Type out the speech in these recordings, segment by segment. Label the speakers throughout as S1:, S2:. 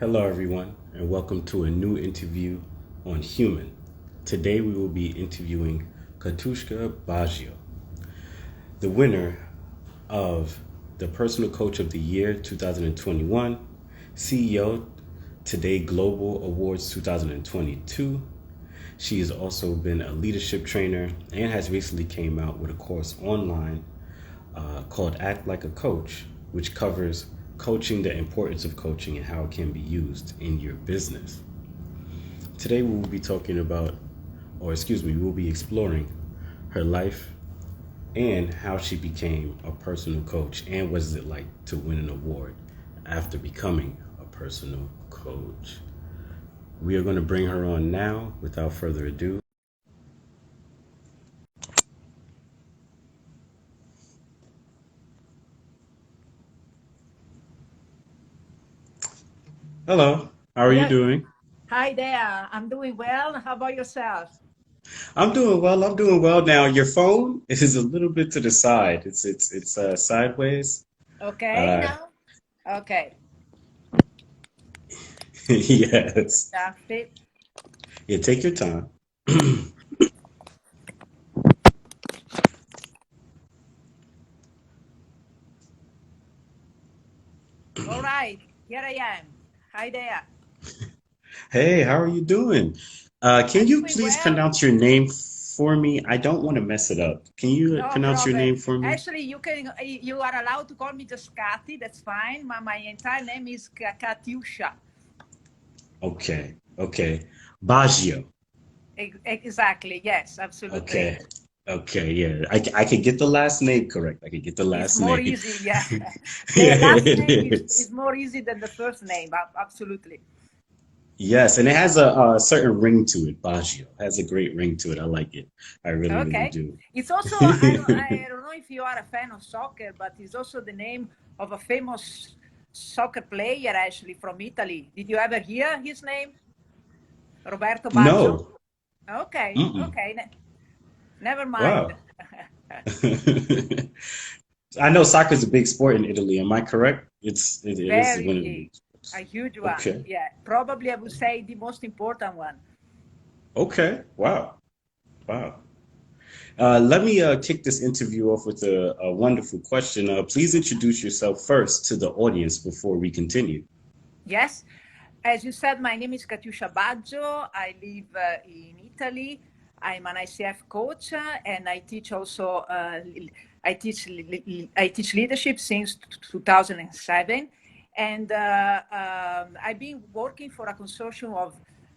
S1: Hello, everyone, and welcome to a new interview on Human. Today, we will be interviewing Katiuscia Baggio, the winner of the Personal Coach of the Year 2021, CEO Today Global Awards 2022. She has also been a leadership trainer and has recently came out with a course online called Act Like a Coach, which covers coaching, the importance of coaching, and how it can be used in your business. Today we will be talking about, we will be exploring her life and how she became a personal coach and what is it like to win an award after becoming a personal coach. We are going to bring her on now without further ado. Hello, how are you
S2: Yes.
S1: doing?
S2: Hi there. I'm doing well. How about yourself?
S1: I'm doing well. I'm doing well now. Your phone is a little bit to the side. It's sideways.
S2: Okay
S1: Uh,
S2: now? Okay.
S1: yes.
S2: That's it.
S1: Yeah, take your time.
S2: All right. Here I am. Hi there.
S1: Hey, how are you doing? Can
S2: I'm
S1: you
S2: doing
S1: please
S2: well.
S1: pronounce your name for me? I don't want to mess it up. Can you
S2: No
S1: pronounce your
S2: problem.
S1: name for me?
S2: Actually, you are allowed to call me just Kati. That's fine. My entire name is Katiuscia.
S1: Okay. Okay. Baggio.
S2: Exactly. Yes, absolutely.
S1: Okay. Okay. Yeah. I could get the last name correct. I could get the
S2: It's
S1: last
S2: more
S1: name.
S2: easy. Yeah.
S1: Yeah,
S2: The last
S1: it
S2: name is
S1: is.
S2: more easy than the first name. Absolutely.
S1: Yes, and it has a certain ring to it. Baggio has a great ring to it. I like it. I really, really
S2: Okay.
S1: do.
S2: It's also I don't know if you are a fan of soccer, but it's also the name of a famous soccer player actually from Italy. Did you ever hear his name? Roberto Baggio?
S1: No.
S2: Okay,
S1: Mm-mm.
S2: okay. Never mind.
S1: Wow. I know soccer is a big sport in Italy. Am I correct? It is one of the
S2: Very
S1: big
S2: a
S1: sports.
S2: huge one.
S1: Okay.
S2: Yeah. Probably I would say the most important one.
S1: Okay. Wow. Wow. Let me kick this interview off with a wonderful question. Please introduce yourself first to the audience before we continue.
S2: Yes. As you said, my name is Katiuscia Baggio. I live in Italy. I'm an ICF coach and I teach also. I teach leadership since 2007, and I've been working for a consortium of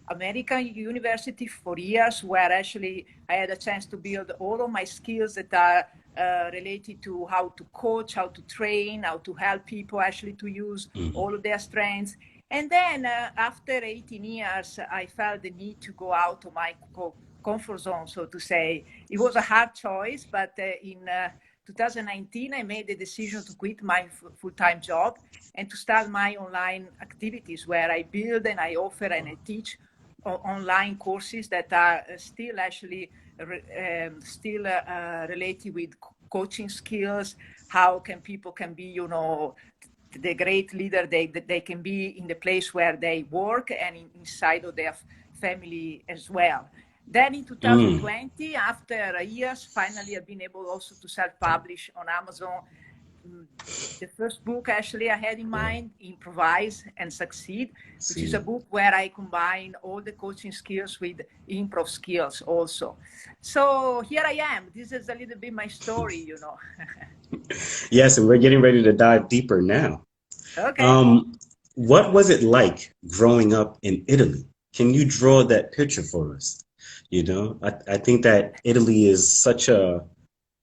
S2: American university for years, where actually I had a chance to build all of my skills that are related to how to coach, how to train, how to help people actually to use
S1: Mhm.
S2: all of their strengths. And then after 18 years, I felt the need to go out of my comfort zone, so to say. It was a hard choice, but in 2019, I made the decision to quit my full-time job and to start my online activities where I build and I offer and I teach online courses that are still actually still related with coaching skills. How can people can be, the great leader they can be in the place where they work and inside of their family as well. Then in
S1: Mm.
S2: 2020, after years, finally I've been able also to self-publish on Amazon. Mm, The first book actually I had in
S1: Wow.
S2: mind, Improvise and Succeed, which is a
S1: See.
S2: book where I combine all the coaching skills with improv skills also. So here I am. This is a little bit my story.
S1: Yes, and we're getting ready to dive deeper now.
S2: Okay.
S1: Um, what was it like growing up in Italy? Can you draw that picture for us? I think that Italy is such a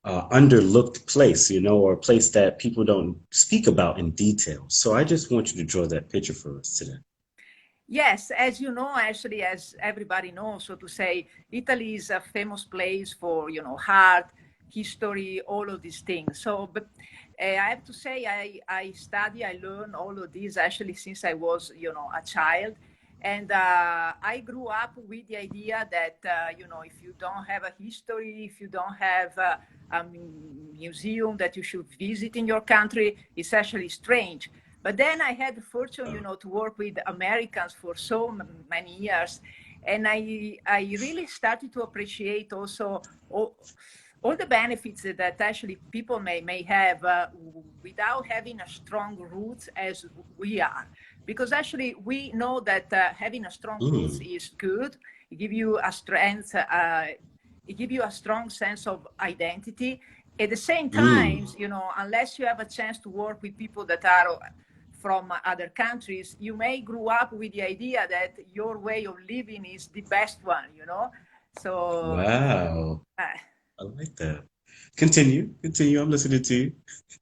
S1: underlooked place, or a place that people don't speak about in detail. So I just want you to draw that picture for us today.
S2: Yes, as you know, actually, as everybody knows, so to say, Italy is a famous place for, art, history, all of these things. So, but I have to say, I learn all of this actually since I was, a child. And I grew up with the idea that, if you don't have a history, if you don't have a museum that you should visit in your country, it's actually strange. But then I had the fortune, to work with Americans for so many years. And I really started to appreciate also all the benefits that actually people may have without having a strong roots as we are. Because actually we know that having a strong roots is good. It gives you a strength, it gives you a strong sense of identity. At the same time, unless you have a chance to work with people that are from other countries, you may grow up with the idea that your way of living is the best one, So,
S1: Wow. I like that. Continue. Continue. I'm listening to you.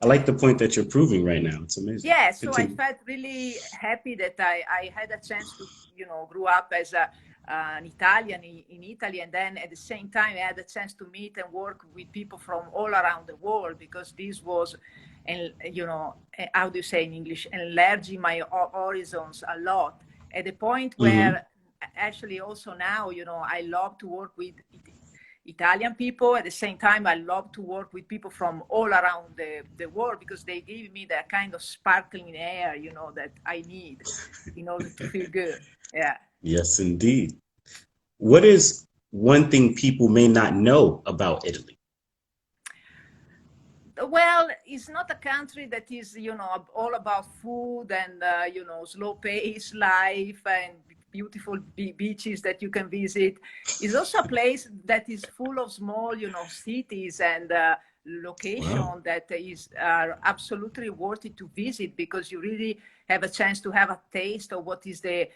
S1: I like the point that you're proving right now. It's amazing.
S2: yeah, so I
S1: Continue.
S2: felt really happy that I had a chance to, grow up as an Italian in Italy, and then at the same time I had a chance to meet and work with people from all around the world, because this was, and how do you say in English, enlarging my horizons a lot, at the point
S1: Hmm.
S2: where actually also now, I love to work with Italian people. At the same time, I love to work with people from all around the world, because they give me that kind of sparkling air, that I need in order to feel good. Yeah.
S1: Yes, indeed. What is one thing people may not know about Italy?
S2: Well, it's not a country that is, all about food and, slow pace life and beautiful beaches that you can visit. It's also a place that is full of small, cities and
S1: Wow.
S2: location that are absolutely worth it to visit, because you really have a chance to have a taste of what is the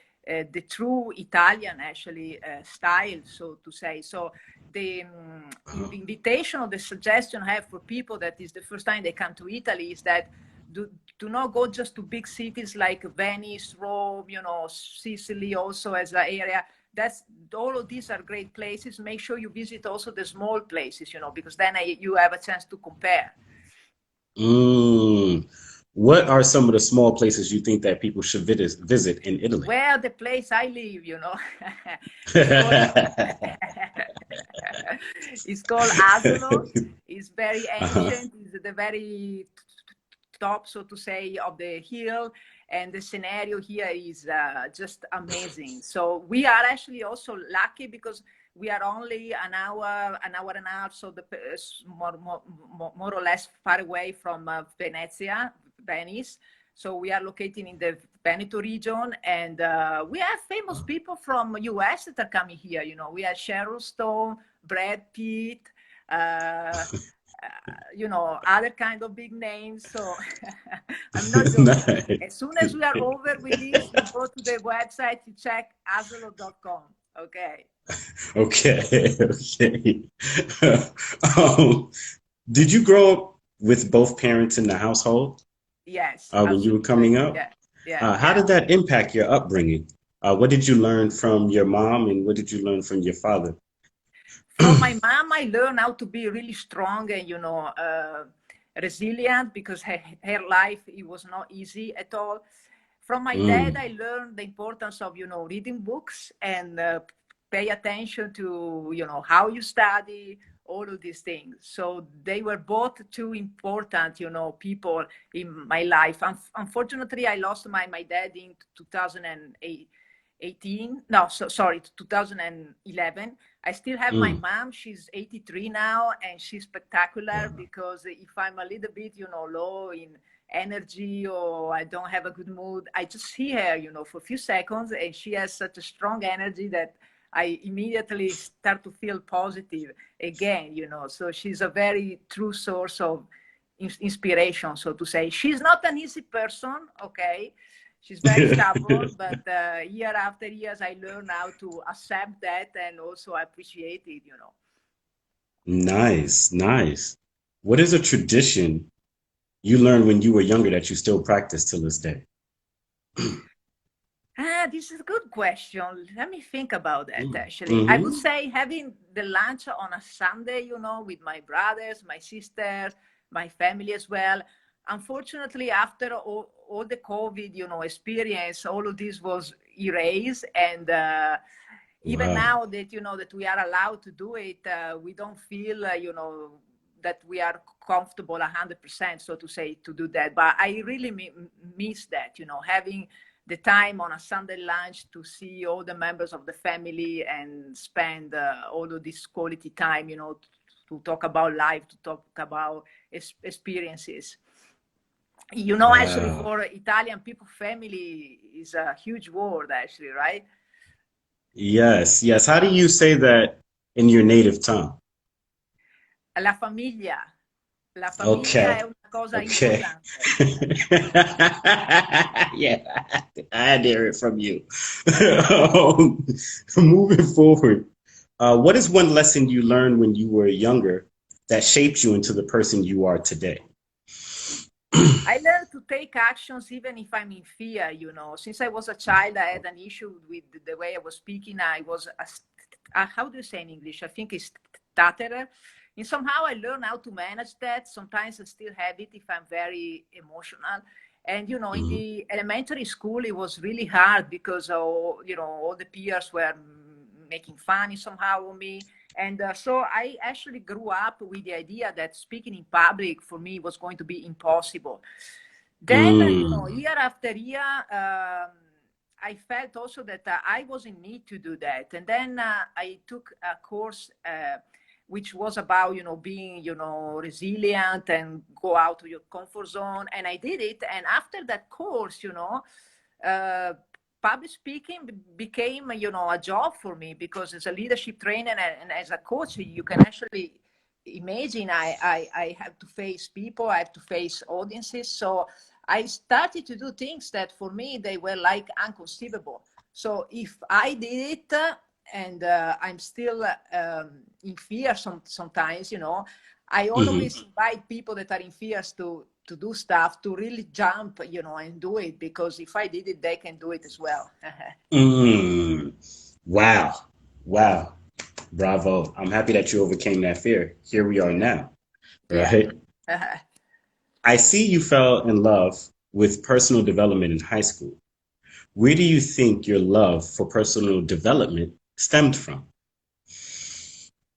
S2: true Italian actually style, so to say. So the invitation or the suggestion I have for people that is the first time they come to Italy is that do not go just to big cities like Venice, Rome, Sicily also as an area. That's all of these are great places. Make sure you visit also the small places, because then you have a chance to compare.
S1: Mm. What are some of the small places you think that people should visit in Italy?
S2: Where the place I live, it's called it's called Asolo. It's very
S1: Uh-huh.
S2: ancient. It's the very top, so to say, of the hill, and the scenario here is just amazing. So we are actually also lucky, because we are only an hour and a half, so more or less far away from Venice. So we are located in the Veneto region, and we have famous people from US that are coming here. We have Sheryl Stone, Brad Pitt, uh, other kind of big names. So I'm not joking.
S1: Nice.
S2: As soon as we are over with this, you go to the website, you check asolo.com. Okay.
S1: Okay. Okay. Um, did you grow up with both parents in the household
S2: Yes,
S1: when you were coming
S2: absolutely.
S1: up?
S2: Yeah. Yeah.
S1: How
S2: Yeah.
S1: did that impact your upbringing? What did you learn from your mom, and what did you learn from your father?
S2: From my mom, I learned how to be really strong and, resilient, because her life, it was not easy at all. From my dad,
S1: Mm.
S2: I learned the importance of, reading books and pay attention to, how you study, all of these things. So they were both two important, people in my life. Unfortunately, I lost my dad in 2018. No, sorry, 2011. I still have my
S1: Mm.
S2: mom. She's 83 now, and she's spectacular, because if I'm a little bit, low in energy or I don't have a good mood, I just see her, for a few seconds, and she has such a strong energy that I immediately start to feel positive again, So she's a very true source of inspiration, so to say. She's not an easy person, okay? She's very stubborn, but year after years, I learn how to accept that and also appreciate it.
S1: Nice, nice. What is a tradition you learned when you were younger that you still practice till this day?
S2: This is a good question. Let me think about that,
S1: Mm.
S2: actually. I would
S1: Hmm.
S2: say having the lunch on a Sunday, with my brothers, my sisters, my family as well. Unfortunately, after all the COVID, experience, all of this was erased. And even
S1: Wow.
S2: now that, that we are allowed to do it, we don't feel, that we are comfortable 100%, so to say, to do that. But I really miss that, having the time on a Sunday lunch to see all the members of the family and spend all of this quality time, to talk about life, to talk about experiences. Actually,
S1: Wow.
S2: for Italian people, family is a huge word, actually, right?
S1: Yes, yes. How do you say that in your native tongue?
S2: La famiglia. La famiglia è
S1: Okay.
S2: una cosa
S1: Okay.
S2: importante.
S1: Yeah, I had to hear it from you. Um, Moving forward, what is one lesson you learned when you were younger that shaped you into the person you are today?
S2: I learned to take actions even if I'm in fear, Since I was a child, I had an issue with the way I was speaking. I was, how do you say in English? I think it's stutterer. And somehow I learned how to manage that. Sometimes I still have it if I'm very emotional. And, in
S1: Mhm.
S2: the elementary school, it was really hard because, all the peers were making fun somehow of me. And so I actually grew up with the idea that speaking in public for me was going to be impossible. Then,
S1: Mm.
S2: year after year, I felt also that I was in need to do that. And then I took a course which was about, being, resilient and go out of your comfort zone. And I did it. And after that course, uh, public speaking became, a job for me, because as a leadership trainer and as a coach, you can actually imagine I have to face people, I have to face audiences. So I started to do things that for me, they were like unconceivable. So if I did it, and I'm still in fear sometimes, I
S1: Mhm.
S2: always invite people that are in fears to do stuff, to really jump, and do it, because if I did it, they can do it as well.
S1: Mm. Wow. Wow. Bravo. I'm happy that you overcame that fear. Here we are now,
S2: Yeah.
S1: right? I see you fell in love with personal development in high school. Where do you think your love for personal development stemmed from?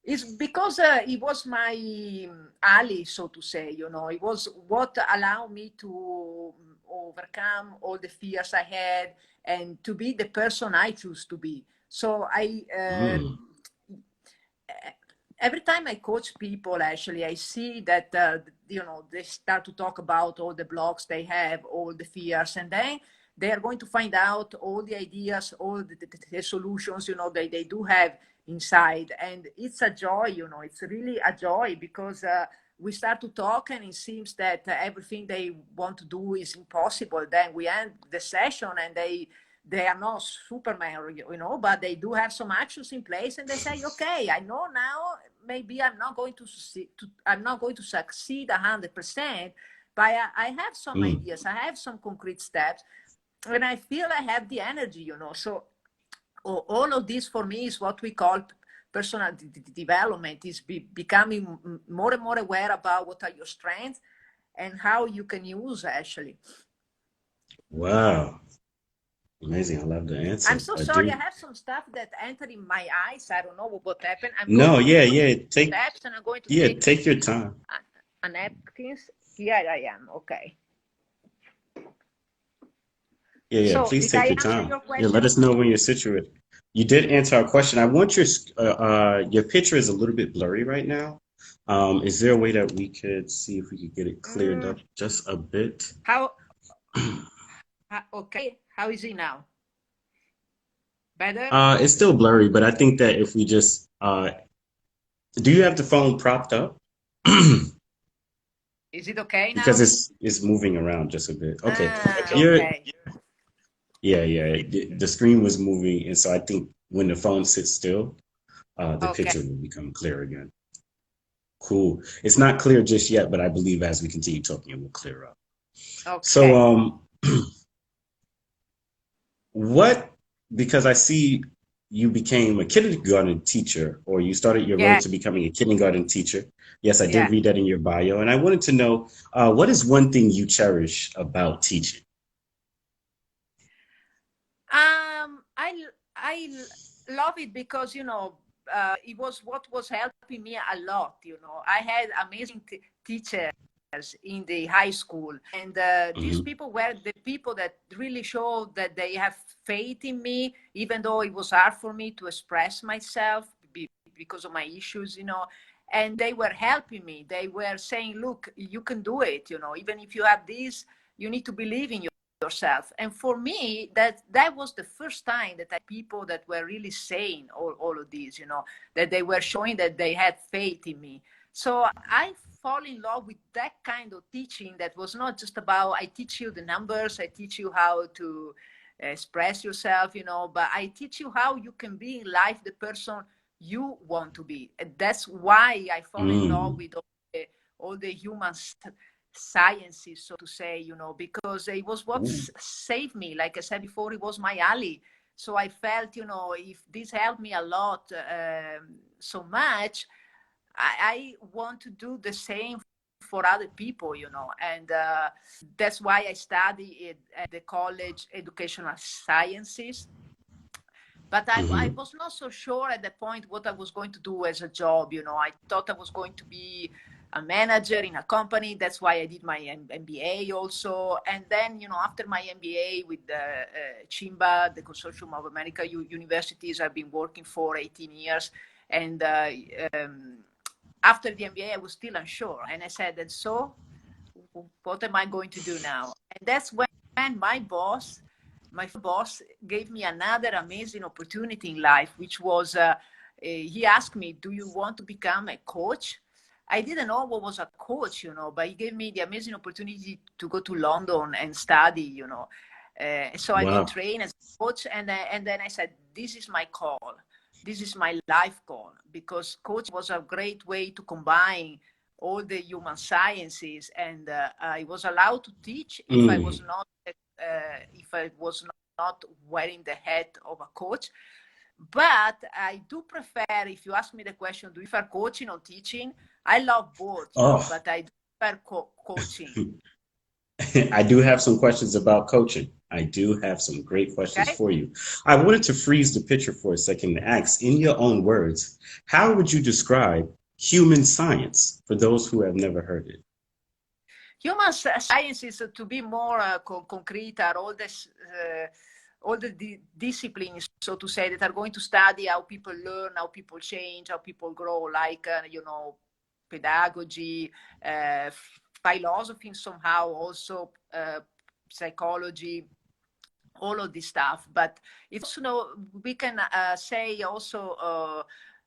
S2: It's because it was my ally, so to say, it was what allowed me to overcome all the fears I had and to be the person I choose to be. So
S1: Mm.
S2: every time I coach people, actually, I see that, they start to talk about all the blocks they have, all the fears, and then they are going to find out all the ideas, all the solutions, they do have inside. And it's a joy, it's really a joy, because we start to talk and it seems that everything they want to do is impossible. Then we end the session and they are not Superman, but they do have some actions in place, and they say, okay, I know now, maybe I'm not going to succeed, I'm not going to succeed 100%, but I have some
S1: Mm.
S2: ideas, I have some concrete steps, and I feel I have the energy, So all of this for me is what we call personal development, is becoming more and more aware about what are your strengths and how you can use actually.
S1: Wow. Amazing. I love the
S2: I'm
S1: answer.
S2: so
S1: I
S2: sorry. I
S1: do.
S2: have some stuff that entered in my eyes. I don't know what happened. I'm going
S1: No,
S2: to
S1: yeah,
S2: put
S1: yeah.
S2: steps and I'm going to
S1: Yeah,
S2: take
S1: take your time.
S2: a napkins. Here I am. Okay.
S1: Yeah, yeah.
S2: So
S1: Please
S2: did
S1: take
S2: I
S1: your
S2: answer
S1: time.
S2: your
S1: Yeah, let
S2: question?
S1: us know when you're situated. You did answer our question. I want your picture is a little bit blurry right now. Is there a way that we could see if we could get it cleared
S2: Mm,
S1: up just a bit?
S2: how? Okay. How is it now? Better?
S1: It's still blurry, but I think that if we just do you have the phone propped up?
S2: Is it okay
S1: Because
S2: now?
S1: it's moving around just a bit. Okay.
S2: Ah,
S1: You're
S2: okay.
S1: yeah, yeah. The screen was moving, and so I think when the phone sits still, the
S2: Okay.
S1: picture will become clear again. Cool. It's not clear just yet, but I believe as we continue talking, it will clear up. So,
S2: Okay.
S1: what, because I see you became a kindergarten teacher, or you started your road
S2: Yeah.
S1: to becoming a kindergarten teacher. Yes, I did
S2: Yeah.
S1: read that in your bio, and I wanted to know what is one thing you cherish about teaching?
S2: I love it because it was what was helping me a lot. I had amazing teachers in the high school, and these people were the people that really showed that they have faith in me, even though it was hard for me to express myself because of my issues, and they were helping me. They were saying, look, you can do it, even if you have this, you need to believe in yourself. And for me, that was the first time that I had people that were really saying all of these, that they were showing that they had faith in me. So I fall in love with that kind of teaching that was not just about, I teach you the numbers, I teach you how to express yourself, but I teach you how you can be in life the person you want to be. And that's why I fall in love with all the human sciences, so to say, because it was what saved me. Like I said before, it was my ally. So I felt, if this helped me a lot, so much, I want to do the same for other people, and that's why I studied at the college educational sciences. But I was not so sure at the point what I was going to do as a job. I thought I was going to be a manager in a company. That's why I did my MBA also. And then, after my MBA with CHIMBA, the Consortium of American Universities, I've been working for 18 years. And after the MBA, I was still unsure. And I said, and so what am I going to do now? And that's when my boss gave me another amazing opportunity in life, which was, he asked me, do you want to become a coach? I didn't know what was a coach, but he gave me the amazing opportunity to go to London and study, so I got trained as a coach, and then I said, this is my call. This is my life call, because coaching was a great way to combine all the human sciences, and I was allowed to teach if I was not wearing the hat of a coach. But I do prefer, if you ask me the question, do you prefer coaching or teaching? I love both, but I do prefer coaching.
S1: I do have some questions about coaching. I do have some great questions for you. I wanted to freeze the picture for a second and ask, in your own words, how would you describe human science for those who have never heard it?
S2: Human sciences, to be more concrete, are all the disciplines, so to say, that are going to study how people learn, how people change, how people grow, like, pedagogy, philosophy somehow, also psychology, all of this stuff. But it's, we can say also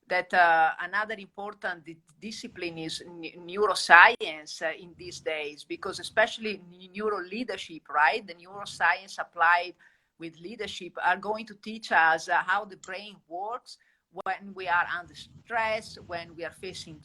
S2: that another important discipline is neuroscience in these days, because especially neuro leadership, right? The neuroscience applied with leadership are going to teach us how the brain works when we are under stress, when we are facing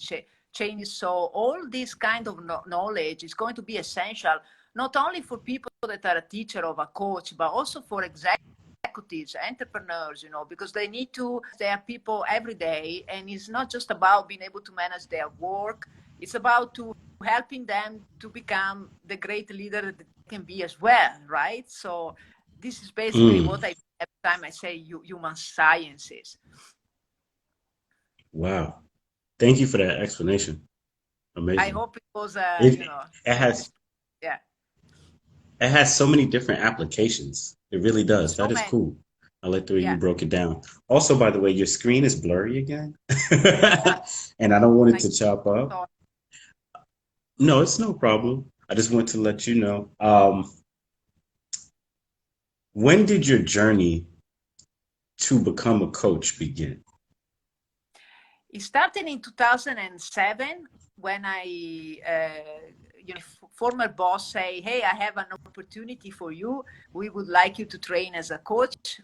S2: changes. So all this kind of knowledge is going to be essential, not only for people that are a teacher or a coach, but also for executives, entrepreneurs, because they need to, they are people every day, and it's not just about being able to manage their work. It's about to helping them to become the great leader that they can be as well, right? So this is basically what I every time I say human sciences.
S1: Wow. Thank you for that explanation. Amazing.
S2: I hope it was,
S1: it has so many different applications. It really does. That is cool. I like the way you broke it down. Also, by the way, your screen is blurry again. And I don't want it to chop up. No, it's no problem. I just want to let you know. When did your journey to become a coach begin?
S2: It started in 2007 when former boss say, hey, I have an opportunity for you. We would like you to train as a coach.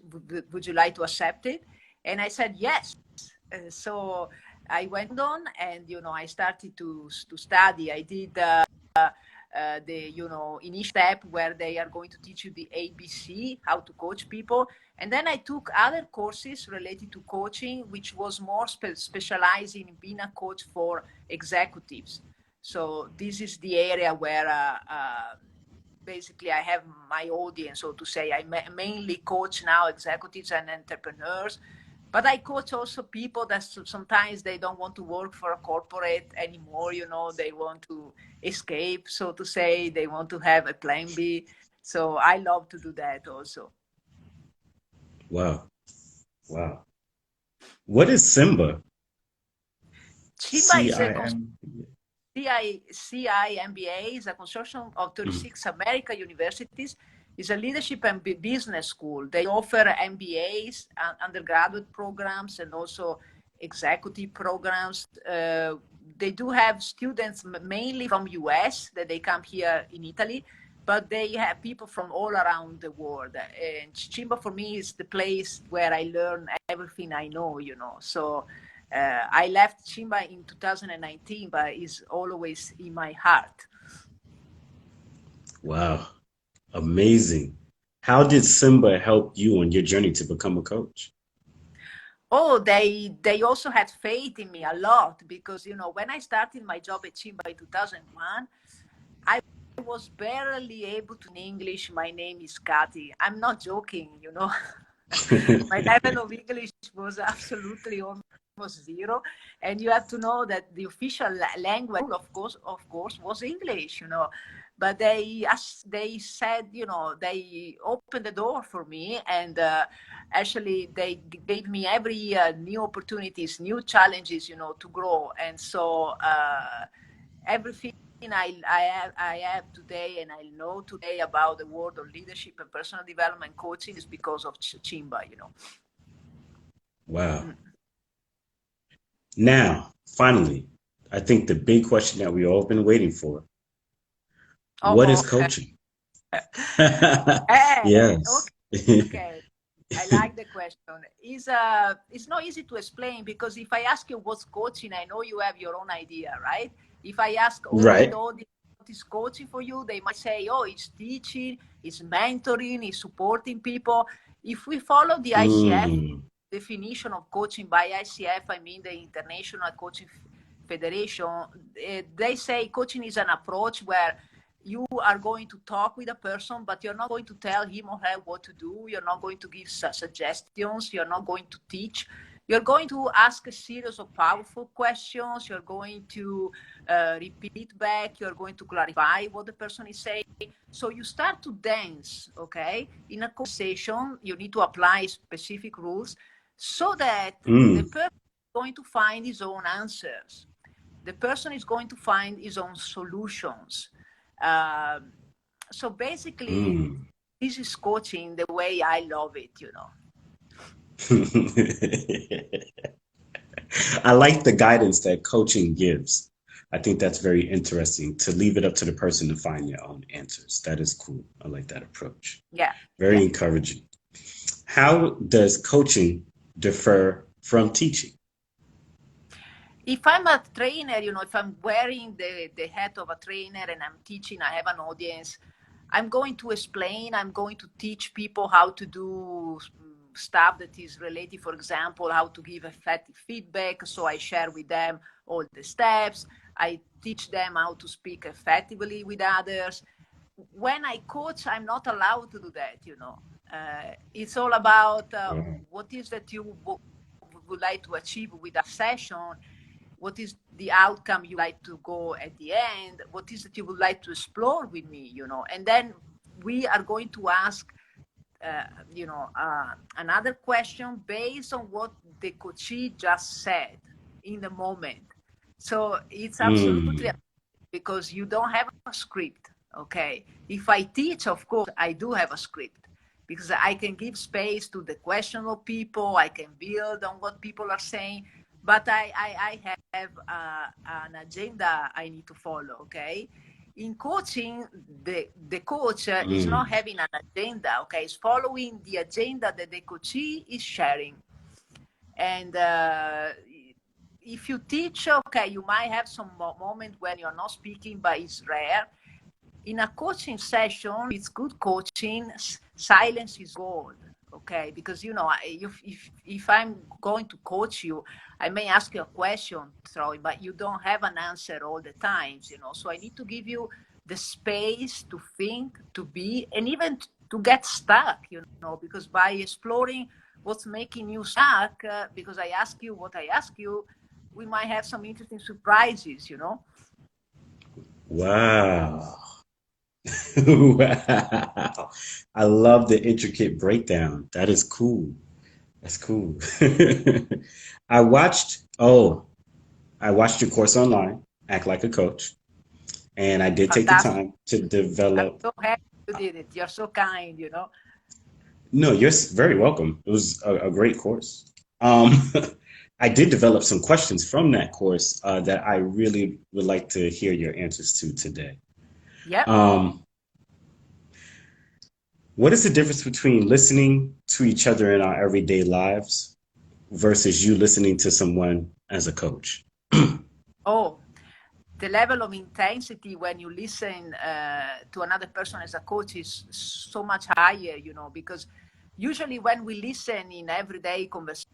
S2: Would you like to accept it? And I said, yes. So I went on and, I started to study. I did the initial step where they are going to teach you the ABC, how to coach people. And then I took other courses related to coaching, which was more specializing in being a coach for executives. So this is the area where basically I have my audience, so to say. I mainly coach now executives and entrepreneurs. But I coach also people that sometimes they don't want to work for a corporate anymore, they want to escape, so to say, they want to have a plan B. So I love to do that also.
S1: Wow. Wow. What is Simba?
S2: Chimba is a
S1: CIM.
S2: CIMBA is a consortium of 36 American universities. It's a leadership and business school. They offer MBAs, undergraduate programs, and also executive programs. They do have students mainly from US that they come here in Italy, but they have people from all around the world. And Chimba for me is the place where I learn everything I know, So I left Chimba in 2019, but it's always in my heart.
S1: Wow. Amazing. How did Simba help you on your journey to become a coach?
S2: Oh, they also had faith in me a lot because, when I started my job at Chimba in 2001, I was barely able to in English. My name is Kati. I'm not joking, My level of English was absolutely almost zero. And you have to know that the official language, of course, was English, But they said, they opened the door for me, and actually they gave me every year new opportunities, new challenges, to grow. And so everything I have today and I know today about the world of leadership and personal development coaching is because of Chimba,
S1: Wow. Now, finally, I think the big question that we all been waiting for. What is
S2: Oh,
S1: coaching?
S2: okay,
S1: Yes.
S2: okay. I like the question. It's not easy to explain because if I ask you what's coaching, I know you have your own idea, right? If I ask all the
S1: Right.
S2: audience what is coaching for you, they might say, oh, it's teaching, it's mentoring, it's supporting people. If we follow the ICF
S1: Mm.
S2: definition of coaching by ICF, I mean the International Coaching Federation, they say coaching is an approach where you are going to talk with a person, but you're not going to tell him or her what to do. You're not going to give suggestions. You're not going to teach. You're going to ask a series of powerful questions. You're going to repeat back. You're going to clarify what the person is saying. So you start to dance, okay? In a conversation, you need to apply specific rules so that the
S1: Mm.
S2: person is going to find his own answers. The person is going to find his own solutions. Um, so basically,
S1: Mm.
S2: this is coaching the way I love it,
S1: I like the guidance that coaching gives. I think that's very interesting to leave it up to the person to find their own answers. That is cool. I like that approach.
S2: Yeah,
S1: Very
S2: yeah.
S1: encouraging. How does coaching differ from teaching?
S2: If I'm a trainer, if I'm wearing the hat of a trainer and I'm teaching, I have an audience, I'm going to explain, I'm going to teach people how to do stuff that is related, for example, how to give effective feedback. So I share with them all the steps. I teach them how to speak effectively with others. When I coach, I'm not allowed to do that. It's all about
S1: Wow.
S2: what is that you would like to achieve with a session, what is the outcome you like to go at the end, what is it you would like to explore with me, and then we are going to ask another question based on what the coachee just said in the moment. So it's absolutely,
S1: Mm.
S2: because you don't have a script. Okay, if I teach, of course I do have a script, because I can give space to the question of people, I can build on what people are saying, but I have an agenda I need to follow. Okay, in coaching, the coach is not
S1: Mm.
S2: having an agenda. Okay, it's following the agenda that the coachee is sharing. And if you teach, okay, you might have some moment when you're not speaking, but it's rare. In a coaching session, it's good coaching, silence is gold. Okay, because if I'm going to coach you, I may ask you a question, Troy, but you don't have an answer all the times. So I need to give you the space to think, to be, and even to get stuck, you know, because by exploring what's making you stuck, because I ask you what I ask you, we might have some interesting surprises, you know.
S1: Wow. Wow. I love the intricate breakdown. That is cool. That's cool. I watched, oh, I watched your course online, Act Like a Coach, and I did take the
S2: Fantastic.
S1: time to
S2: I'm
S1: develop.
S2: so happy you did it. You're so kind, you know.
S1: No, you're very welcome. It was a great course. I did develop some questions from that course that I really would like to hear your answers to today.
S2: Yep.
S1: Um, what is the difference between listening to each other in our everyday lives versus you listening to someone as a coach?
S2: Oh, the level of intensity when you listen to another person as a coach is so much higher, you know, because usually when we listen in everyday conversation,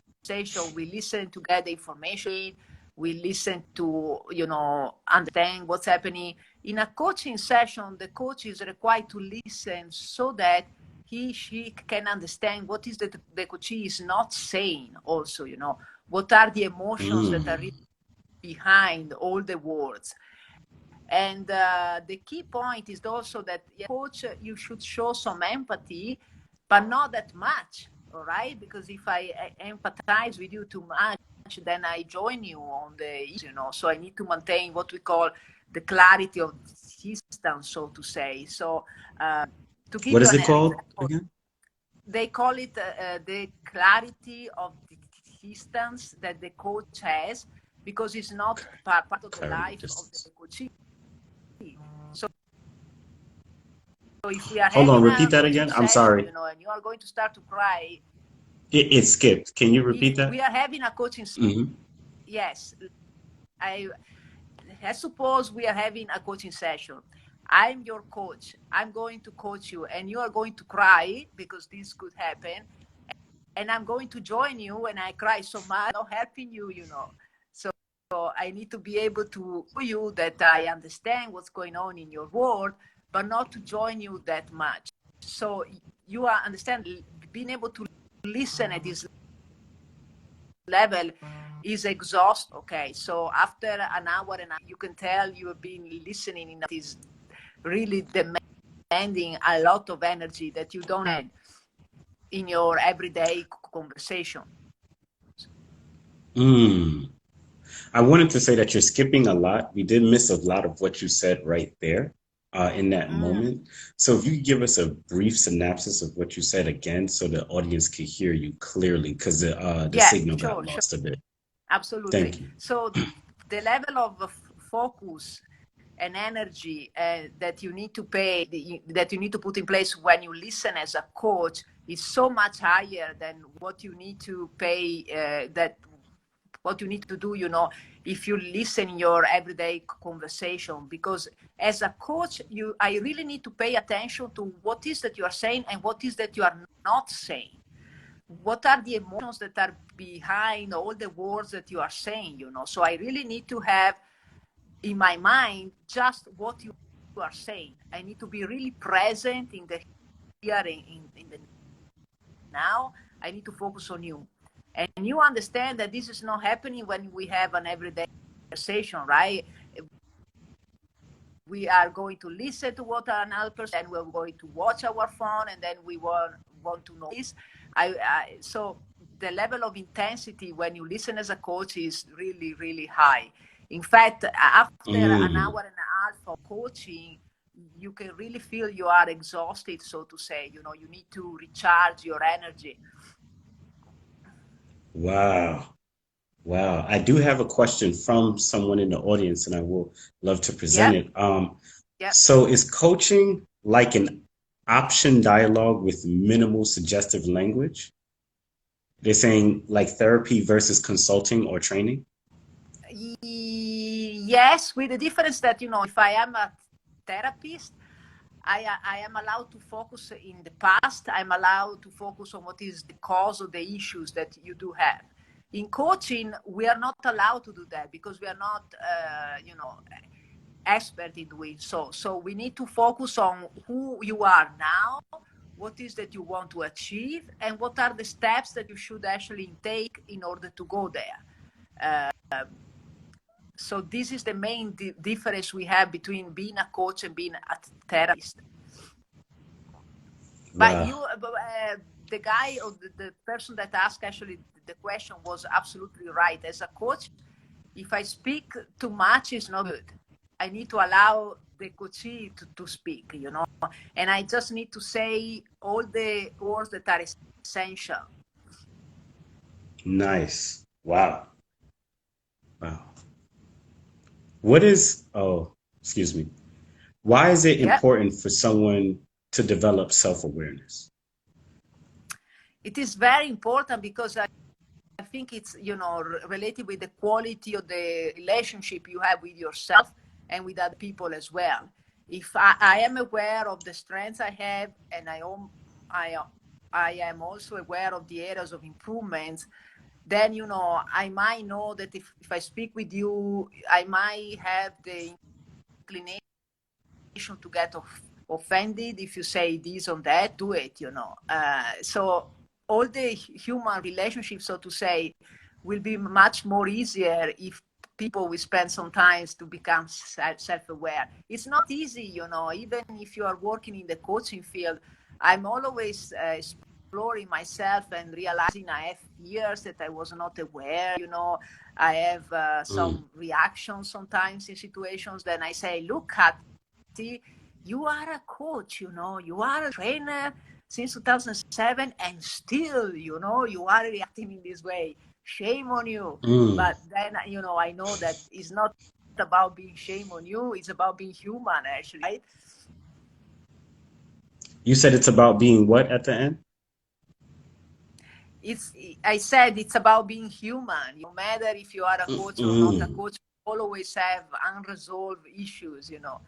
S2: we listen to get the information, we listen to, you know, understand what's happening. In a coaching session, the coach is required to listen so that she can understand what is the coachee is not saying also, you know, what are the emotions that are
S1: Mm.
S2: behind all the words. And the key point is also that, yeah, coach, you should show some empathy, but not that much, all right? Because if I empathize with you too much, then I join you on the, you know, so I need to maintain what we call the clarity of distance, so to say. So to give
S1: What
S2: you
S1: is
S2: an
S1: it called
S2: example,
S1: again?
S2: they call it the clarity of the distance that the coach has, because it's not part of the
S1: Clarity of
S2: life of the
S1: distance.
S2: coachee. So if we are
S1: Hold on,
S2: having
S1: repeat
S2: a
S1: that
S2: coaching
S1: again. I'm
S2: session,
S1: sorry.
S2: you know, and you are going to start to cry,
S1: It skipped. Can you
S2: if
S1: repeat that?
S2: we are having a coaching,
S1: Hmm.
S2: yes, I suppose we are having a coaching session. I'm your coach. I'm going to coach you, and you are going to cry because this could happen. And I'm going to join you, and I cry so much, not helping you, you know. So I need to be able to show you that I understand what's going on in your world, but not to join you that much. So you are understand, being able to listen at this level is exhaust. Okay, so after an hour and you can tell you have been listening, in that is really demanding a lot of energy that you don't have in your everyday conversation.
S1: Mm. I wanted to say that you're skipping a lot. We did miss a lot of what you said right there in that moment. So if you could give us a brief synopsis of what you said again so the audience could hear you clearly, because the
S2: Yeah,
S1: signal got
S2: sure,
S1: lost a bit.
S2: absolutely.
S1: Thank you.
S2: So the level of focus and energy that you need to that you need to put in place when you listen as a coach is so much higher than what you need to pay, that what you need to do, you know, if you listen in your everyday conversation. Because as a coach, I really need to pay attention to what is that you are saying and what is that you are not saying. What are the emotions that are behind all the words that you are saying, you know. So I really need to have in my mind just what you are saying. I need to be really present in the here, in the now. I need to focus on you, and you understand that this is not happening when we have an everyday conversation, right? We are going to listen to what another person, and we're going to watch our phone, and then we want to know this. So the level of intensity when you listen as a coach is really, really high. In fact, after an
S1: Mm.
S2: hour and a half of coaching, you can really feel you are exhausted, so to say. You know, you need to recharge your energy.
S1: Wow. Wow. I do have a question from someone in the audience, and I will love to present
S2: Yeah,
S1: it.
S2: yeah.
S1: So is coaching like an option dialogue with minimal suggestive language? They're saying like therapy versus consulting or training?
S2: Yes, with the difference that, you know, if I am a therapist, I am allowed to focus in the past. I'm allowed to focus on what is the cause of the issues that you do have. In coaching, we are not allowed to do that because we are not, you know, expert in doing so. So we need to focus on who you are now, what is that you want to achieve, and what are the steps that you should actually take in order to go there. So this is the main difference we have between being a coach and being a therapist. But
S1: Wow.
S2: the guy or the person that asked actually the question was absolutely right. As a coach, if I speak too much, it's not good. I need to allow the coachee to speak, you know, and I just need to say all the words that are essential.
S1: Nice. Wow. Wow. What is, oh, excuse me. Why is it
S2: Yeah.
S1: important for someone to develop self-awareness?
S2: It is very important because I think it's, you know, related with the quality of the relationship you have with yourself and with other people as well. If I am aware of the strengths I have, and I am also aware of the areas of improvements, then, you know, I might know that if I speak with you, I might have the inclination to get offended if you say this or that, do it, you know. So all the human relationships, so to say, will be much more easier if people will spend some time to become self-aware. It's not easy, you know, even if you are working in the coaching field. I'm always exploring myself and realizing I have fears that I was not aware, you know. I have some reactions sometimes in situations. Then I say, look, Kati, you are a coach, you know, you are a trainer since 2007, and still, you know, you are reacting in this way. Shame on you.
S1: Mm.
S2: But then, you know, I know that it's not about being shame on you, it's about being human, actually, right?
S1: You said it's about being what at the end?
S2: It's, I said it's about being human. No matter if you are a coach or not a
S1: Mm.
S2: coach, you always have unresolved issues, you know.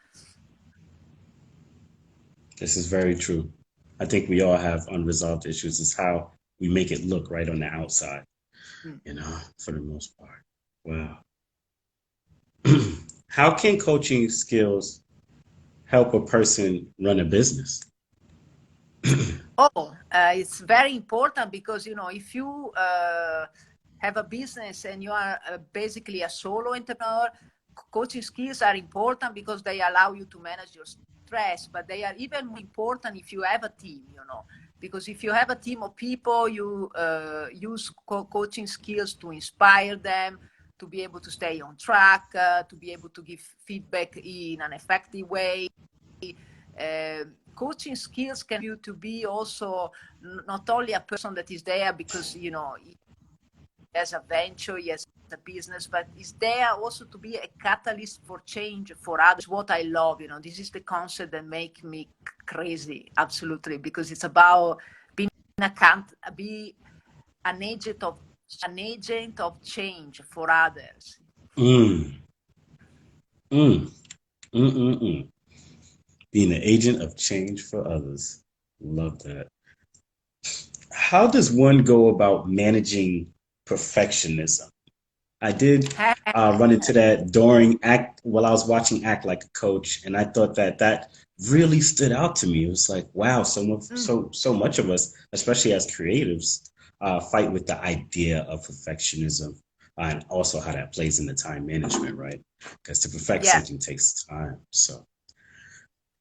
S1: This is very true. I think we all have unresolved issues. It's how we make it look right on the outside,
S2: Mm.
S1: you know, for the most part. Wow. How can coaching skills help a person run a business?
S2: Oh, it's very important because, you know, if you have a business and you are basically a solo entrepreneur, coaching skills are important because they allow you to manage your stress, but they are even more important if you have a team, you know, because if you have a team of people, you use coaching skills to inspire them, to be able to stay on track, to be able to give feedback in an effective way. Coaching skills can you to be also not only a person that is there because, you know, he has a venture, he has a business, but is there also to be a catalyst for change for others. What I love, you know, this is the concept that make me crazy, absolutely, because it's about being be an agent of change for others.
S1: Mm. Mm. Mm-mm-mm. Being an agent of change for others. Love that. How does one go about managing perfectionism? I did run into that during act while I was watching Act Like a Coach, and I thought that that really stood out to me. It was like, wow, so much of us, especially as creatives, fight with the idea of perfectionism, and also how that plays in the time management, right? Because to perfect
S2: Yeah.
S1: something takes time. So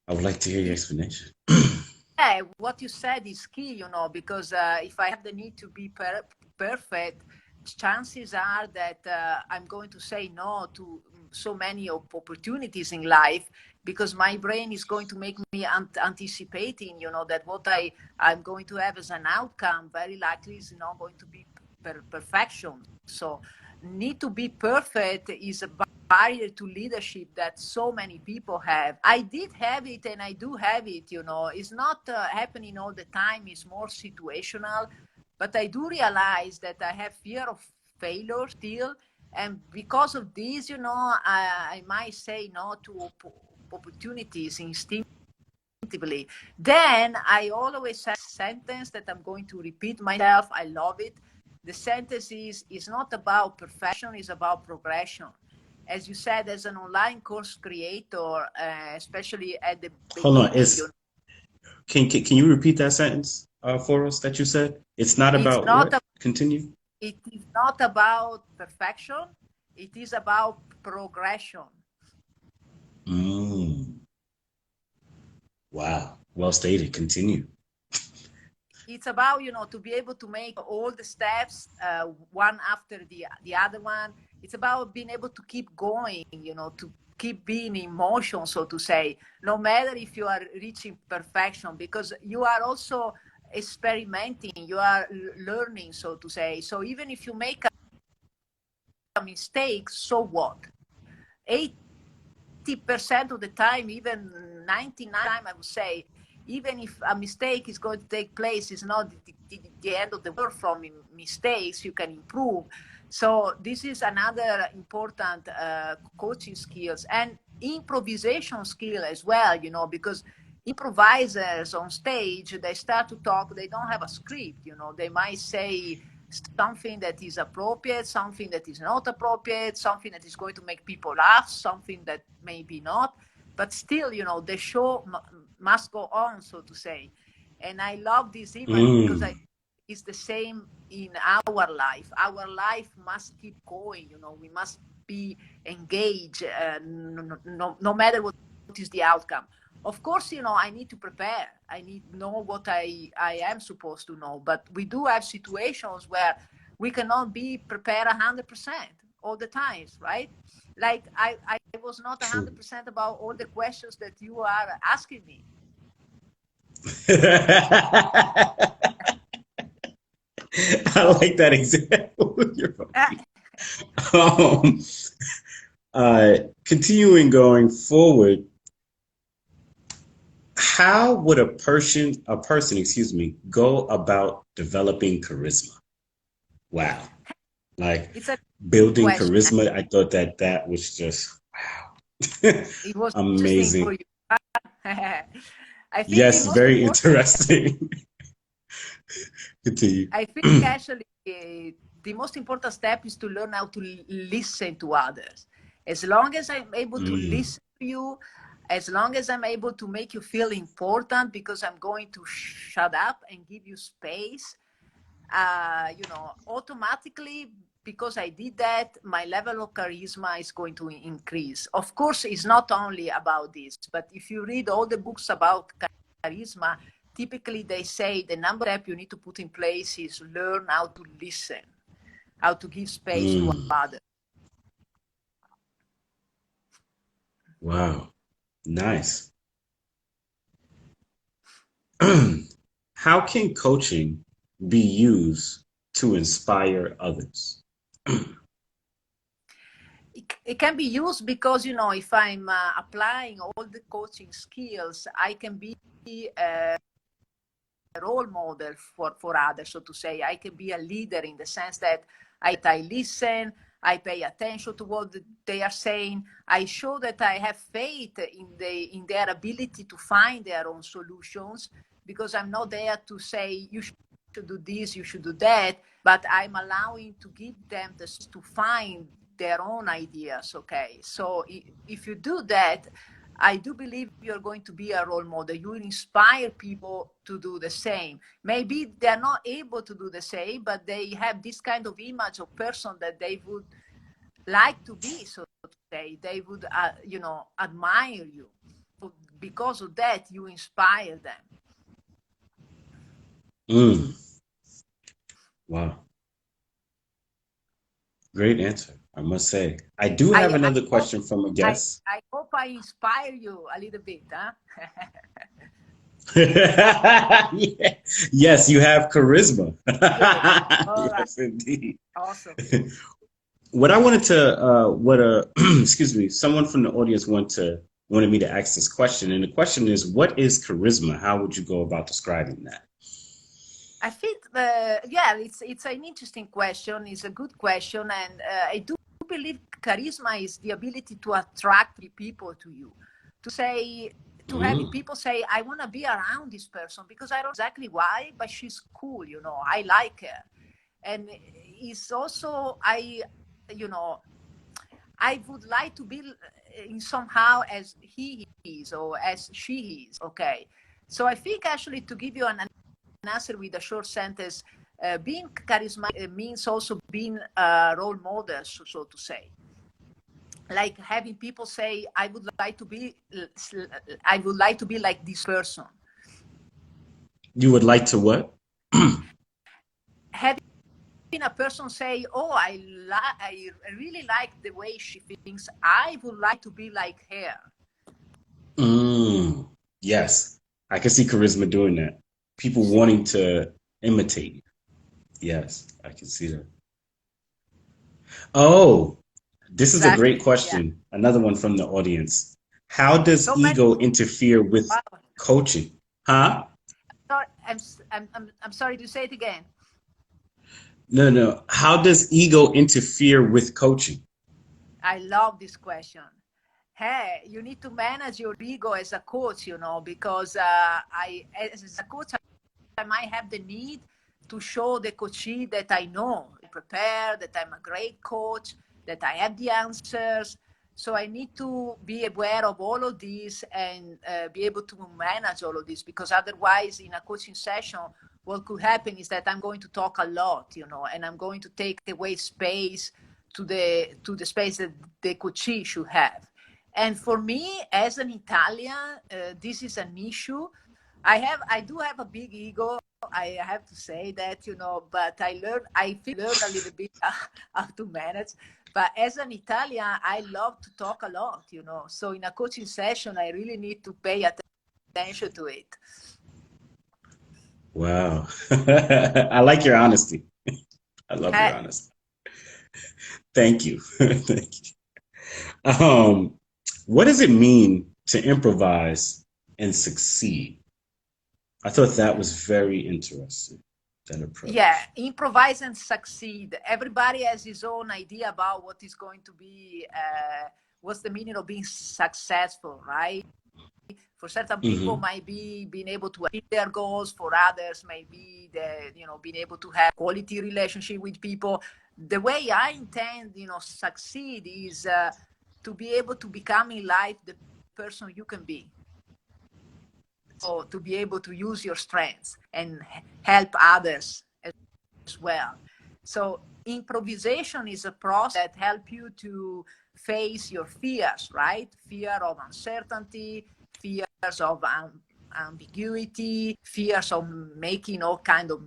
S1: I would like to hear your explanation.
S2: Yeah, what you said is key, you know, because if I have the need to be perfect, chances are that I'm going to say no to so many opportunities in life because my brain is going to make me anticipating, you know, that what I'm going to have as an outcome very likely is not going to be perfection. So need to be perfect is a barrier to leadership that so many people have. I did have it and I do have it, you know. It's not happening all the time, it's more situational. But I do realize that I have fear of failure still. And because of this, you know, I might say no to opportunities instinctively. Then I always say a sentence that I'm going to repeat myself. I love it. The sentence is not about perfection, it's about progression. As you said, as an online course creator, especially at the
S1: Hold on,
S2: beginning, you know,
S1: Can you repeat that sentence for us that you said? It's not
S2: It's
S1: about
S2: not
S1: what? Continue.
S2: it is not about perfection. It is about progression.
S1: Mm, wow. Well stated. Continue.
S2: It's about, to be able to make all the steps one after the other one. It's about being able to keep going, to keep being in motion, so to say, no matter if you are reaching perfection, because you are also experimenting, you are learning, so to say. So even if you make a mistake, so what? 80% of the time, even 99%, I would say, even if a mistake is going to take place, it's not the end of the world. From mistakes you can improve. So this is another important coaching skills, and improvisation skill as well, because improvisers on stage, they start to talk, they don't have a script, they might say something that is appropriate, something that is not appropriate, something that is going to make people laugh, something that maybe not, but still, the show must go on, so to say. And I love this image because it's the same in our life. Our life must keep going, we must be engaged, no matter what is the outcome. Of course, I need to prepare. I need to know what I am supposed to know. But we do have situations where we cannot be prepared 100% all the times, right? Like I was not 100% about all the questions that you are asking me.
S1: I like that example. um, Continuing going forward, how would excuse me, go about developing charisma? Wow. Like
S2: It's a
S1: building
S2: question.
S1: charisma, I thought that was just wow.
S2: It was interesting for
S1: Amazing.
S2: you. I think the
S1: Yes,
S2: most
S1: very
S2: important,
S1: interesting. Continue.
S2: I think actually the most important step is to learn how to listen to others. As long as I'm able to listen to you, as long as I'm able to make you feel important because I'm going to shut up and give you space, automatically, because I did that, my level of charisma is going to increase. Of course, it's not only about this, but if you read all the books about charisma, typically they say the number step you need to put in place is learn how to listen, how to give space to others.
S1: Wow. Nice. How can coaching be used to inspire others?
S2: It can be used because, if I'm applying all the coaching skills, I can be a role model for others, so to say. I can be a leader in the sense that I listen, I pay attention to what they are saying. I show that I have faith in their ability to find their own solutions, because I'm not there to say you should do this, you should do that, but I'm allowing to give them this to find their own ideas. Okay, so if you do that, I do believe you're going to be a role model. You will inspire people to do the same. Maybe they're not able to do the same, but they have this kind of image of person that they would like to be, so to say. They would, admire you. Because of that, you inspire them.
S1: Wow. Great answer, I must say. I do have another question from a guest.
S2: I hope I inspire you a little bit, huh?
S1: Yes, you have charisma.
S2: All right.
S1: Yes, indeed.
S2: Awesome.
S1: What I wanted to, excuse me, someone from the audience wanted me to ask this question, and the question is, what is charisma? How would you go about describing that?
S2: I think, it's an interesting question. It's a good question, and I do believe charisma is the ability to attract people to you, to have people say, I want to be around this person because I don't know exactly why, but she's cool, I like her. And it's also, I would like to be in somehow as he is or as she is. Okay. So I think actually, to give you an answer with a short sentence, being charismatic means also being a role model, so to say. Like having people say, I would like to be like this person.
S1: You would like to what?
S2: Having a person say, oh, I really like the way she thinks, I would like to be like her.
S1: Yes, I can see charisma doing that. People wanting to imitate. Yes, I can see that. Oh, this is a great
S2: Exactly. Yeah.
S1: question. Another one from the audience. How does
S2: So many.
S1: ego interfere with
S2: Wow.
S1: coaching? Huh?
S2: Sorry, I'm sorry to say it again.
S1: No, no. How does ego interfere with coaching?
S2: I love this question. Hey, you need to manage your ego as a coach, because as a coach, I might have the need to show the coachee that I know, I prepare, that I'm a great coach, that I have the answers. So I need to be aware of all of this and be able to manage all of this, because otherwise in a coaching session, what could happen is that I'm going to talk a lot, and I'm going to take away space to the space that the coachee should have. And for me, as an Italian, this is an issue. I do have a big ego. I have to say that, but I learned a little bit how to manage. But as an Italian, I love to talk a lot, So in a coaching session, I really need to pay attention to it.
S1: Wow. I like your honesty. I love your honesty. Thank you. Thank you. What does it mean to improvise and succeed? I thought that was very interesting, that approach.
S2: Yeah, improvise and succeed. Everybody has his own idea about what is going to be, what's the meaning of being successful, right? For certain people, might be being able to achieve their goals. For others, maybe being able to have quality relationship with people. The way I intend, succeed is to be able to become in life the person you can be. So to be able to use your strengths and help others as well. So improvisation is a process that helps you to face your fears, right? Fear of uncertainty, fears of ambiguity, fears of making all kind of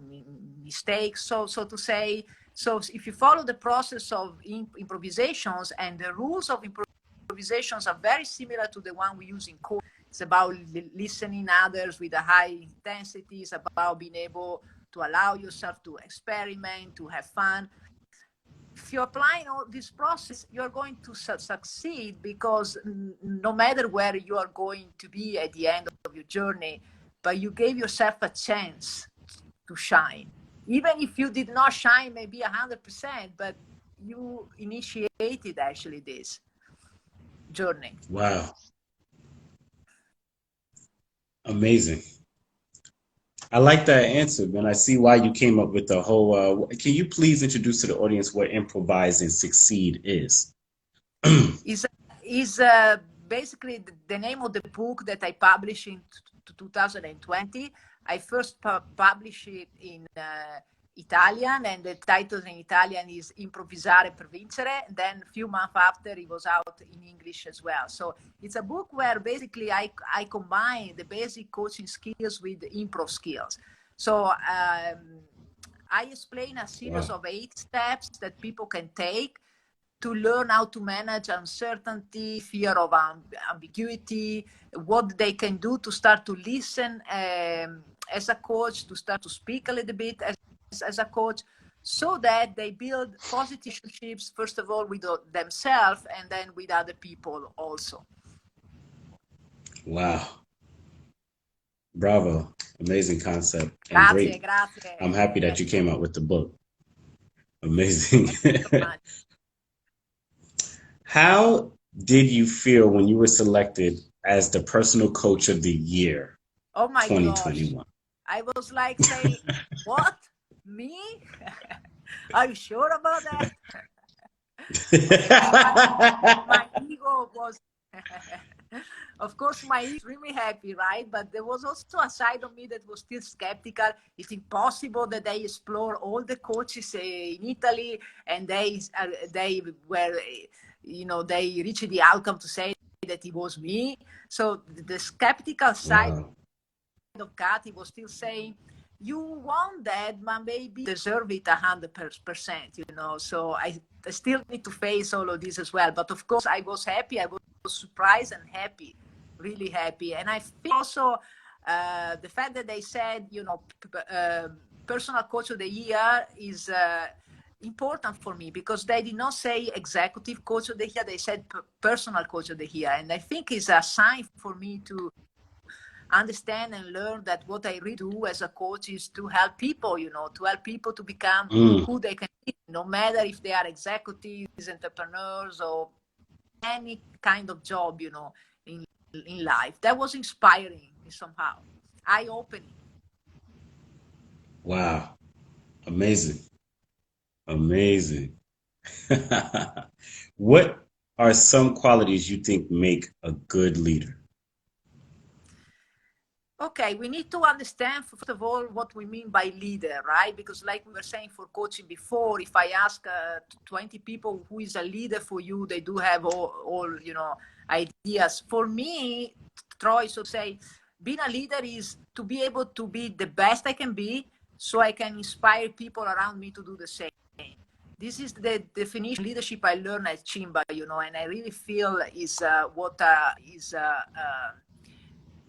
S2: mistakes, so to say. So if you follow the process of improvisations, and the rules of improvisations are very similar to the one we use in coaching. It's about listening others with a high intensity. It's about being able to allow yourself to experiment, to have fun. If you're applying all this process, you're going to succeed, because no matter where you are going to be at the end of your journey, but you gave yourself a chance to shine. Even if you did not shine maybe 100%, but you initiated actually this journey.
S1: Wow. Amazing. I like that answer, man. I see why you came up with the whole. Can you please introduce to the audience what improvise and succeed is?
S2: is basically the name of the book that I published in 2020. I first published it in Italian, and the title in Italian is Improvvisare per vincere. Then a few months after, it was out in English as well. So it's a book where basically I combine the basic coaching skills with the improv skills. So I explain a series of 8 steps that people can take to learn how to manage uncertainty, fear of ambiguity, what they can do to start to listen as a coach, to start to speak a little bit as a coach, so that they build positive relationships, first of all, with themselves, and then with other people also.
S1: Wow. Bravo. Amazing concept. And
S2: Grazie,
S1: great.
S2: grazie.
S1: I'm happy that you came out with the book. Amazing.
S2: Thank you so much.
S1: How did you feel when you were selected as the personal coach of the year?
S2: Oh my
S1: 2021.
S2: gosh. I was like saying, what? Me? Are you sure about that? my ego was Of course, my extremely happy, right? But there was also a side of me that was still skeptical. Is it possible that they explore all the coaches in Italy and they were, they reached the outcome to say that it was me? So the skeptical side
S1: Wow.
S2: of Kati was still saying, you want that, but maybe deserve it 100%, So I still need to face all of this as well. But of course, I was happy. I was surprised and happy, really happy. And I feel also the fact that they said, personal coach of the year is important for me because they did not say executive coach of the year. They said personal coach of the year. And I think it's a sign for me to understand and learn that what I really do as a coach is to help people, to help people to become who they can be, no matter if they are executives, entrepreneurs, or any kind of job, in life. That was inspiring somehow, eye-opening.
S1: Wow. Amazing. Amazing. What are some qualities you think make a good leader?
S2: Okay, we need to understand, first of all, what we mean by leader, right? Because like we were saying for coaching before, if I ask 20 people who is a leader for you, they do have all ideas. For me, Troy, so say, being a leader is to be able to be the best I can be so I can inspire people around me to do the same. This is the definition of leadership I learned at Chimba, and I really feel is what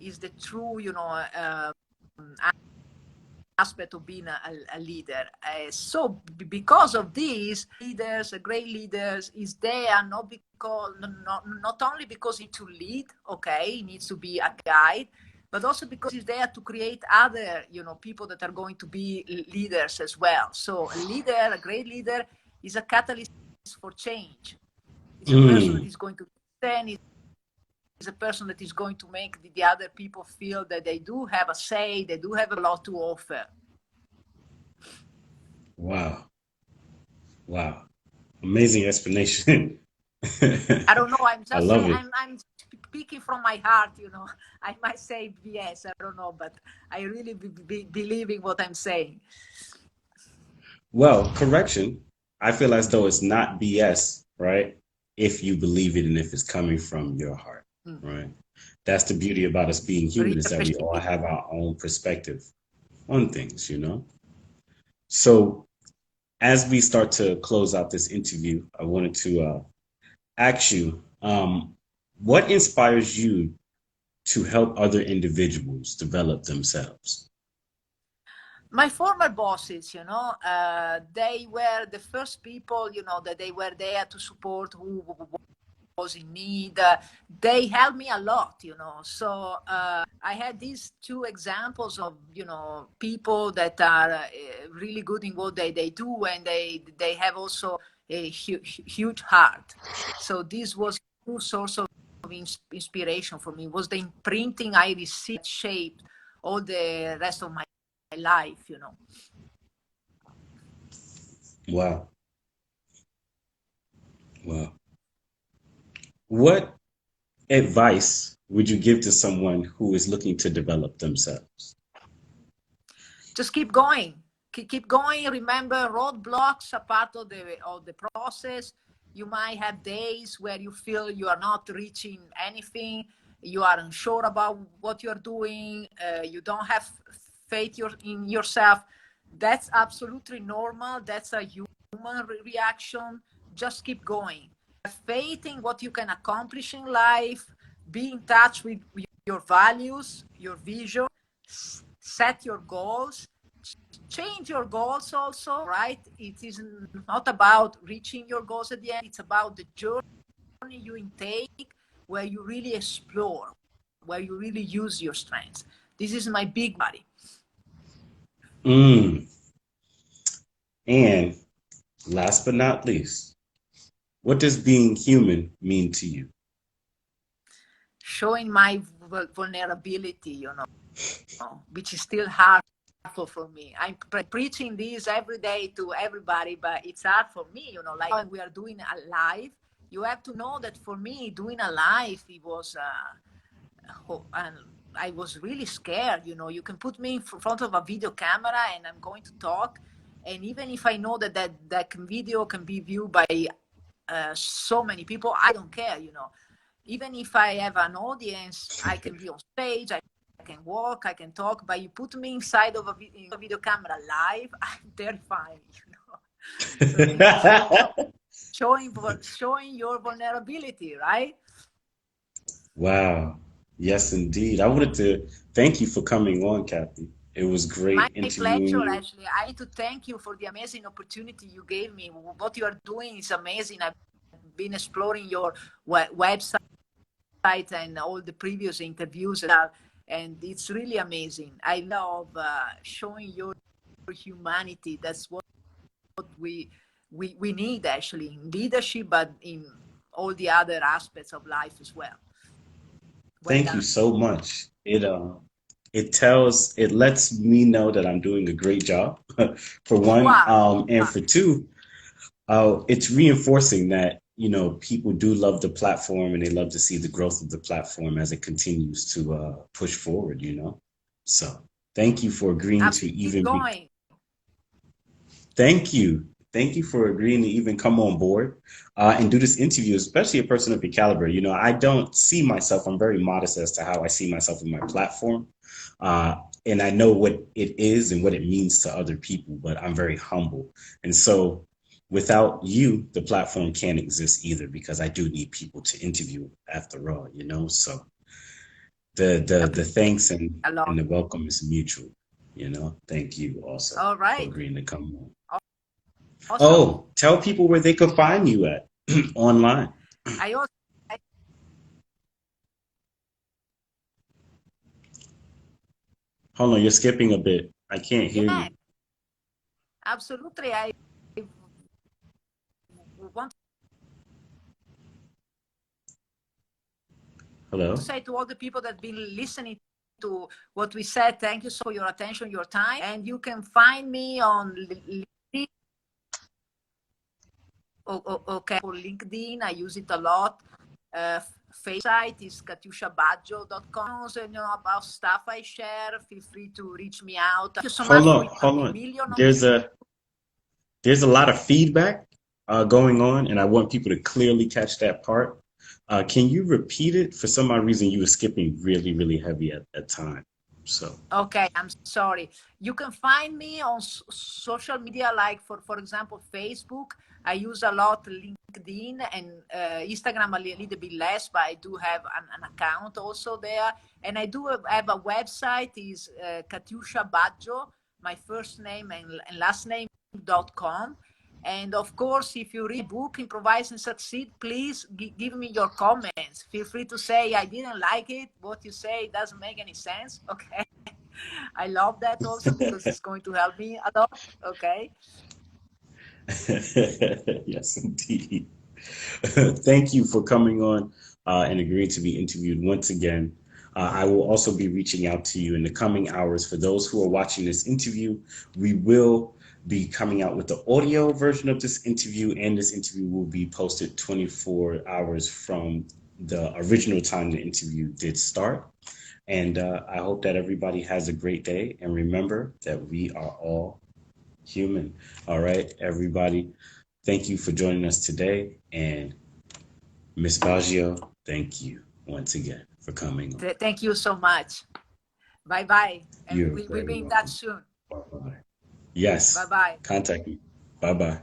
S2: is the true, aspect of being a leader. So because of this, leaders, great leaders, is there not because not only because he to lead, okay, he needs to be a guide, but also because he's there to create other, people that are going to be leaders as well. So a leader, a great leader, is a catalyst for change. It's a person that is going to stand. Is a person that is going to make the other people feel that they do have a say, they do have a lot to offer.
S1: Wow. Wow. Amazing explanation.
S2: I don't know. I'm just
S1: love
S2: saying,
S1: it.
S2: I'm speaking from my heart, I might say BS, I don't know, but I really believe in what I'm saying.
S1: Well, correction. I feel as though it's not BS, right? If you believe it and if it's coming from your heart, right? That's the beauty about us being human,
S2: Really
S1: is that we all
S2: appreciate it.
S1: have our own perspective on things, So as we start to close out this interview, I wanted to ask you, what inspires you to help other individuals develop themselves?
S2: My former bosses, they were the first people, that they were there to support who was in need. They helped me a lot, So I had these two examples of, people that are really good in what they do, and they have also a huge heart. So this was a true source of inspiration for me. It was the imprinting I received shaped all the rest of my life,
S1: Wow. Wow. What advice would you give to someone who is looking to develop themselves?
S2: Just keep going. Keep going. Remember, roadblocks are part of the process. You might have days where you feel you are not reaching anything. You are unsure about what you're doing. You don't have faith in yourself. That's absolutely normal. That's a human reaction. Just keep going. Have faith in what you can accomplish in life. Be in touch with your values, your vision. Set your goals, change your goals also, right? It is not about reaching your goals at the end. It's about the journey you intake, where you really explore, where you really use your strengths. This is my big body.
S1: And last but not least, what does being human mean to you?
S2: Showing my vulnerability, which is still hard for me. I'm preaching this every day to everybody, but it's hard for me, like when we are doing a live, you have to know that for me, doing a live, it was, and I was really scared. You know, you can put me in front of a video camera and I'm going to talk. And even if I know that video can be viewed by so many people, I don't care, you know. Even if I have an audience, I can be on stage, I can walk, I can talk, but you put me inside of a video camera live, I'm terrifying, you know. So this is showing your vulnerability, right?
S1: Wow. Yes, indeed. I wanted to thank you for coming on, Kathy. It was
S2: My
S1: great interviewing
S2: pleasure,
S1: you.
S2: actually. I need to thank you for the amazing opportunity you gave me. What you are doing is amazing. I've been exploring your website and all the previous interviews, and it's really amazing. I love showing your humanity. That's what we need actually in leadership, but in all the other aspects of life as well. Well
S1: Thank you
S2: done.
S1: so much. It lets me know that I'm doing a great job for
S2: You
S1: one,
S2: are.
S1: and for two, it's reinforcing that, you know, people do love the platform and they love to see the growth of the platform as it continues to push forward, you know. So thank you for agreeing to
S2: Keep
S1: even be.
S2: going.
S1: Thank you. Thank you for agreeing to even come on board and do this interview, especially a person of your caliber. You know, I don't see myself, I'm very modest as to how I see myself in my platform. And I know what it is and what it means to other people, but I'm very humble. And so without you, the platform can't exist either, because I do need people to interview after all, you know? So the thanks
S2: A
S1: and
S2: lot.
S1: the welcome is mutual, you know? Thank you also
S2: All
S1: for
S2: right.
S1: agreeing to come on.
S2: Awesome.
S1: Oh, tell people where they can find you at online.
S2: I also,
S1: Hold on, you're skipping a bit. I can't hear
S2: yeah,
S1: you.
S2: absolutely. I want to
S1: Hello?
S2: say to all the people that have been listening to what we said, thank you so for your attention, your time. And you can find me on LinkedIn. Okay, for LinkedIn, I use it a lot. Facebook site is katiusciabaggio.com. So, you know, about stuff I share, feel free to reach me out. Thank you so much for
S1: Hold
S2: a
S1: on.
S2: million of
S1: There's a lot of feedback going on, and I want people to clearly catch that part. Can you repeat it? For some odd reason, you were skipping really, really heavy at that time. So,
S2: Okay, I'm sorry. You can find me on social media, like for example, Facebook. I use a lot LinkedIn and Instagram a little bit less, but I do have an account also there. And I do have a website, is Katiuscia Baggio, my first name and last name.com. And of course, if you read book, Improvise and Succeed, please give me your comments. Feel free to say, I didn't like it. What you say doesn't make any sense. Okay. I love that also because it's going to help me a lot. Okay.
S1: yes, indeed. Thank you for coming on and agreeing to be interviewed once again. I will also be reaching out to you in the coming hours. For those who are watching this interview, we will be coming out with the audio version of this interview, and this interview will be posted 24 hours from the original time the interview did start. And I hope that everybody has a great day. And remember that we are all human. All right, everybody. Thank you for joining us today. And Miss Baggio, thank you once again for coming on.
S2: Thank you so much. Bye bye. And
S1: You're
S2: we'll
S1: very
S2: be in touch
S1: welcome.
S2: soon.
S1: Bye-bye.
S2: Bye
S1: Yes,
S2: bye.
S1: contact me. Bye-bye.